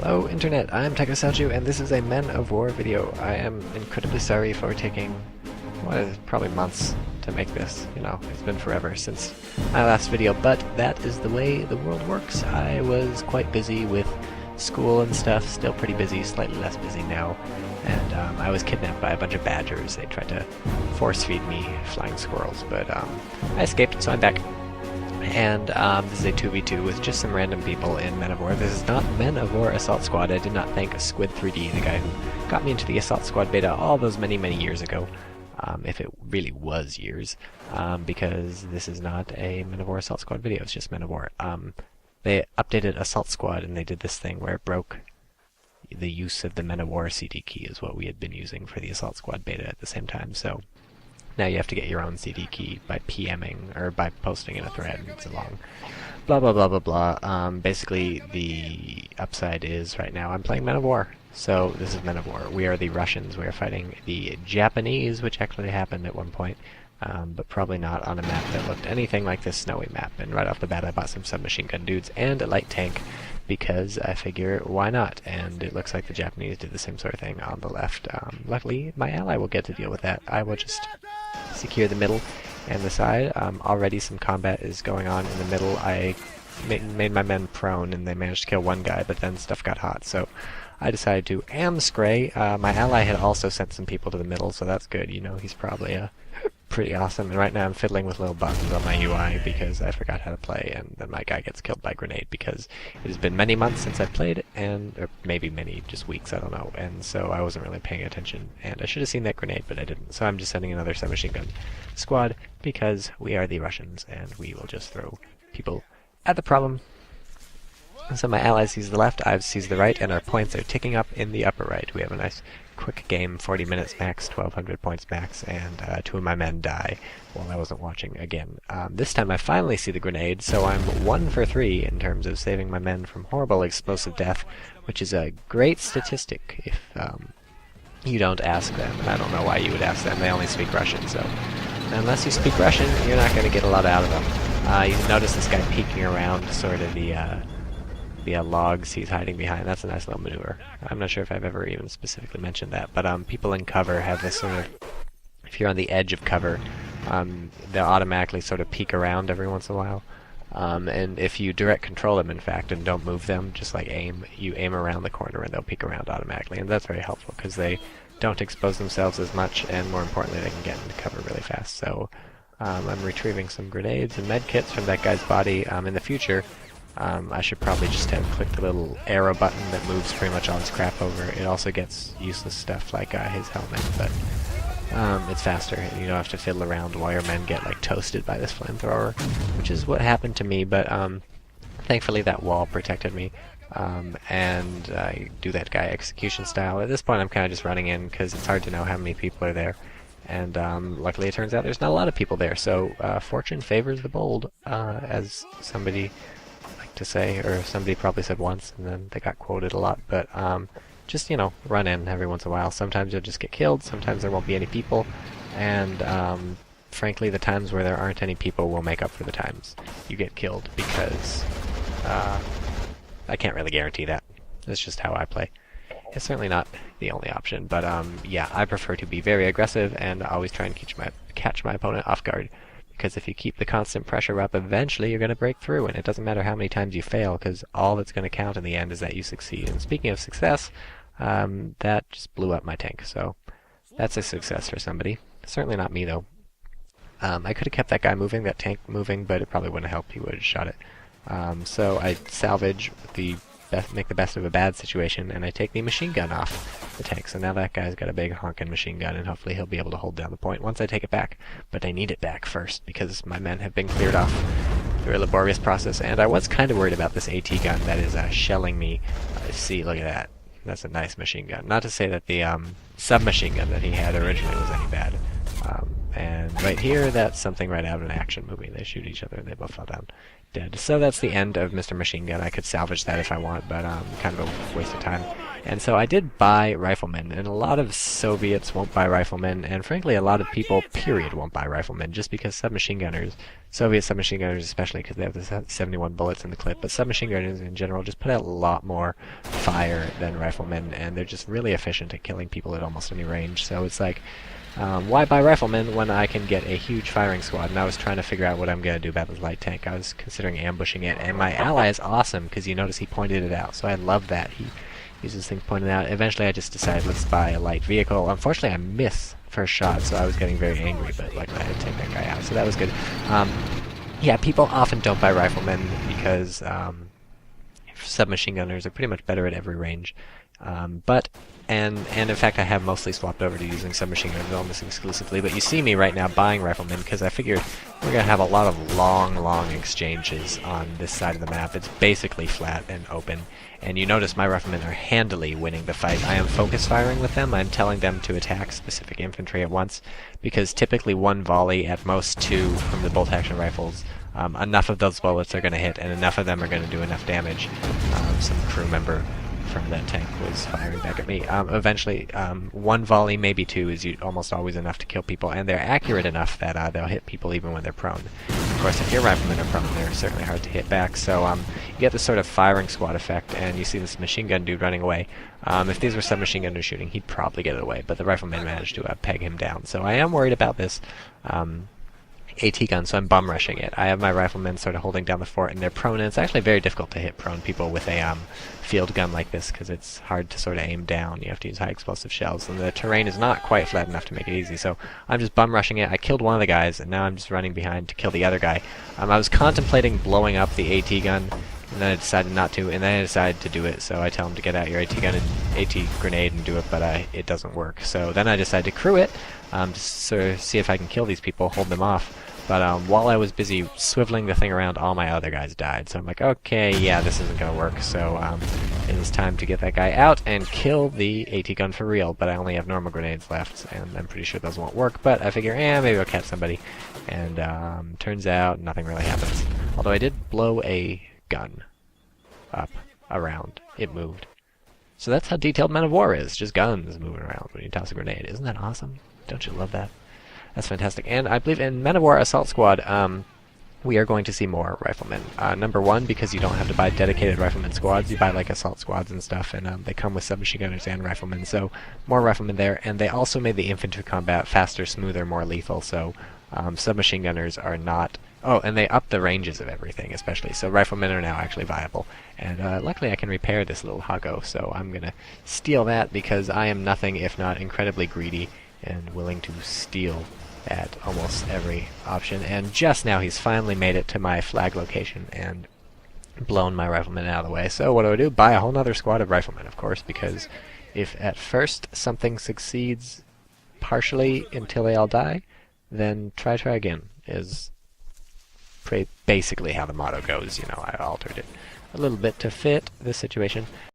Hello Internet, I'm TychoCelchuuu and this is a Men of War video. I am incredibly sorry for taking, probably months to make this. You know, it's been forever since my last video, but that is the way the world works. I was quite busy with school and stuff, still pretty busy, slightly less busy now, and I was kidnapped by a bunch of badgers. They tried to force feed me flying squirrels, but I escaped, so I'm back. And this is a 2v2 with just some random people in Men of War. This is not Men of War Assault Squad. I did not thank Squid3D, the guy who got me into the Assault Squad beta all those many years ago, if it really was years, because this is not a Men of War Assault Squad video, it's just Men of War. They updated Assault Squad and they did this thing where it broke the use of the Men of War CD key is what we had been using for the Assault Squad beta at the same time, so now you have to get your own CD key by PMing, or by posting in a thread. It's a long blah blah blah blah blah. Basically, the upside is right now I'm playing Men of War. So this is Men of War. We are the Russians. We are fighting the Japanese, which actually happened at one point, but probably not on a map that looked anything like this snowy map. And right off the bat I bought some submachine gun dudes and a light tank, because I figure, why not? And it looks like the Japanese did the same sort of thing on the left. Luckily, my ally will get to deal with that. I will just secure the middle and the side. Already some combat is going on in the middle. I made my men prone and they managed to kill one guy, but then stuff got hot, so I decided to spray. My ally had also sent some people to the middle, so that's good. You know, he's probably pretty awesome. And right now I'm fiddling with little buttons on my UI because I forgot how to play, and then my guy gets killed by a grenade because it has been many months since I played, or maybe many, just weeks, I don't know, and so I wasn't really paying attention, and I should have seen that grenade, but I didn't. So I'm just sending another submachine gun squad because we are the Russians and we will just throw people at the problem. So my ally sees the left, I sees the right, and our points are ticking up in the upper right. We have a nice quick game, 40 minutes max, 1200 points max, and 2 of my men die while I wasn't watching again. This time I finally see the grenade, so I'm 1 for 3 in terms of saving my men from horrible explosive death, which is a great statistic if you don't ask them, and I don't know why you would ask them. They only speak Russian, so unless you speak Russian, you're not going to get a lot out of them. You notice this guy peeking around sort of the logs he's hiding behind. That's a nice little maneuver. I'm not sure if I've ever even specifically mentioned that, but people in cover have this sort of, if you're on the edge of cover, they'll automatically sort of peek around every once in a while. And if you direct control them, in fact, and don't move them, just like you aim around the corner and they'll peek around automatically, and that's very helpful because they don't expose themselves as much, and more importantly, they can get into cover really fast. So I'm retrieving some grenades and med kits from that guy's body. In the future, I should probably just have clicked the little arrow button that moves pretty much all his crap over. It also gets useless stuff like his helmet, but it's faster and you don't have to fiddle around while your men get like toasted by this flamethrower, which is what happened to me, but thankfully that wall protected me, and I do that guy execution style. At this point I'm kind of just running in because it's hard to know how many people are there, and luckily it turns out there's not a lot of people there, so fortune favors the bold, as somebody to say, or somebody probably said once and then they got quoted a lot, but just, you know, run in every once in a while. Sometimes you'll just get killed, sometimes there won't be any people, and frankly the times where there aren't any people will make up for the times you get killed, because I can't really guarantee that. That's just how I play. It's certainly not the only option, but yeah, I prefer to be very aggressive and always try and catch my opponent off guard. Because if you keep the constant pressure up, eventually you're going to break through, and it doesn't matter how many times you fail, because all that's going to count in the end is that you succeed. And speaking of success, that just blew up my tank, so that's a success for somebody. Certainly not me, though. I could have kept that guy moving, that tank moving, but it probably wouldn't have helped. He would have shot it. So I salvage make the best of a bad situation, and I take the machine gun off the tank. So now that guy's got a big honkin' machine gun, and hopefully he'll be able to hold down the point once I take it back. But I need it back first, because my men have been cleared off through a laborious process, and I was kind of worried about this AT gun that is shelling me. See, look at that. That's a nice machine gun. Not to say that the submachine gun that he had originally was any bad. And right here, that's something right out of an action movie. They shoot each other and they both fall down dead. So that's the end of Mr. Machine Gun. I could salvage that if I want, but kind of a waste of time. And so I did buy riflemen, and a lot of Soviets won't buy riflemen, and frankly a lot of people, period, won't buy riflemen, just because submachine gunners, Soviet submachine gunners especially, because they have the 71 bullets in the clip, but submachine gunners in general just put out a lot more fire than riflemen, and they're just really efficient at killing people at almost any range. So it's like, why buy riflemen when I can get a huge firing squad? And I was trying to figure out what I'm going to do about this light tank. I was considering ambushing it, and my ally is awesome, because you notice he pointed it out, so I love that. He uses things pointed out. Eventually I just decided, let's buy a light vehicle. Unfortunately I missed first shot, so I was getting very angry, but luckily I had to take that guy out, so that was good. Yeah, people often don't buy riflemen because submachine gunners are pretty much better at every range. And in fact I have mostly swapped over to using submachine guns almost exclusively, but you see me right now buying riflemen because I figured we're going to have a lot of long exchanges on this side of the map. It's basically flat and open, and you notice my riflemen are handily winning the fight. I am focus firing with them. I'm telling them to attack specific infantry at once, because typically one volley, at most two, from the bolt action rifles, enough of those bullets are going to hit, and enough of them are going to do enough damage. Some crew member from that tank was firing back at me. Eventually, one volley, maybe two, is almost always enough to kill people, and they're accurate enough that they'll hit people even when they're prone. Of course, if your riflemen are prone, they're certainly hard to hit back, so you get this sort of firing squad effect, and you see this machine gun dude running away. If these were submachine gunners shooting, he'd probably get it away, but the rifleman managed to peg him down. So I am worried about this AT gun, so I'm bum rushing it. I have my riflemen sort of holding down the fort, and they're prone, and it's actually very difficult to hit prone people with a field gun like this, because it's hard to sort of aim down. You have to use high explosive shells, and the terrain is not quite flat enough to make it easy, so I'm just bum rushing it. I killed one of the guys, and now I'm just running behind to kill the other guy. I was contemplating blowing up the AT gun, and then I decided not to, and then I decided to do it, so I tell him to get out your AT gun and AT grenade and do it, but it doesn't work. So then I decided to crew it, to sort of see if I can kill these people, hold them off. But while I was busy swiveling the thing around, all my other guys died. So I'm like, okay, yeah, this isn't going to work. So it is time to get that guy out and kill the AT gun for real. But I only have normal grenades left, and I'm pretty sure those won't work. But I figure, maybe I'll catch somebody. And turns out nothing really happens. Although I did blow a gun up around. It moved. So that's how detailed Men of War is. Just guns moving around when you toss a grenade. Isn't that awesome? Don't you love that? That's fantastic. And I believe in Men of War Assault Squad, we are going to see more riflemen. Number one, because you don't have to buy dedicated rifleman squads. You buy like assault squads and stuff, and they come with submachine gunners and riflemen. So more riflemen there. And they also made the infantry combat faster, smoother, more lethal. So submachine gunners are not... Oh, and they upped the ranges of everything, especially. So riflemen are now actually viable. And luckily I can repair this little huggo, so I'm going to steal that because I am nothing if not incredibly greedy and willing to steal at almost every option. And just now he's finally made it to my flag location and blown my riflemen out of the way. So what do? Buy a whole nother squad of riflemen, of course, because if at first something succeeds partially until they all die, then try again, is basically how the motto goes. You know, I altered it a little bit to fit this situation.